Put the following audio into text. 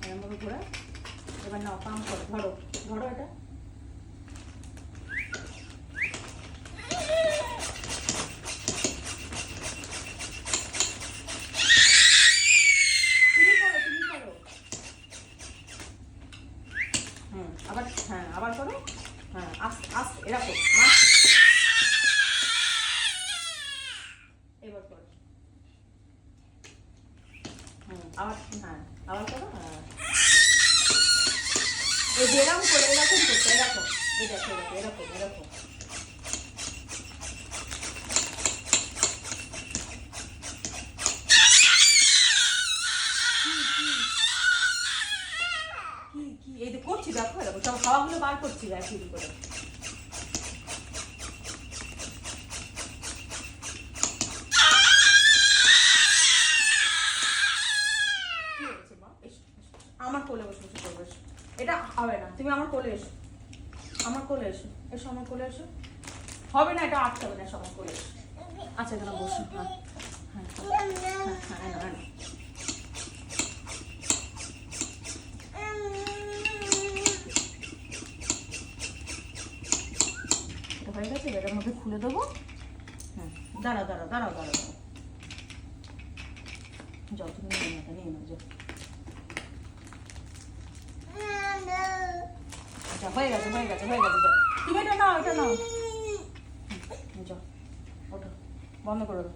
এরকমভাবে ঘোরা। এবার নাও পাম্প করো, ধরো ধরো এটা। আবার হ্যাঁ আবার করো। হ্যাঁ আস্তে আস্তে এরকম এবার করো। আবার হ্যাঁ আবার করো। হ্যাঁ এই যেরকম করে এরকম করতে, এরকম এই দেখো এরকম এরকম। কি কি এই তো করছি দেখো, এরকম সব খাওয়াগুলো বার করছি চুরি করে। আমার কোলে বসে বসে করবে, এটা হবে না। তুমি আমার কোলে এসো, আমার কোলে এসো, এসো আমার কোলে এসো। হবে না, এটা আটকাবে না, আমার কোলে এসো। আচ্ছা এখানে বসো। হ্যাঁ হ্যাঁ হ্যাঁ হ্যাঁ এটা হয়ে গেছে, এটার মধ্যে খুলে দেবো। হ্যাঁ দাঁড়াও দাঁড়াও দাঁড়াও দাঁড়াও দাঁড়াও, যাও তুমি নিয়ে নাও নিয়ে নাও, যাও। আচ্ছা হয়ে গেছে হয়ে গেছে হয়ে গেছে, যাও তুমি এটা নাও এটা নাও, যাও ওঠো, বন্ধ করে দাও।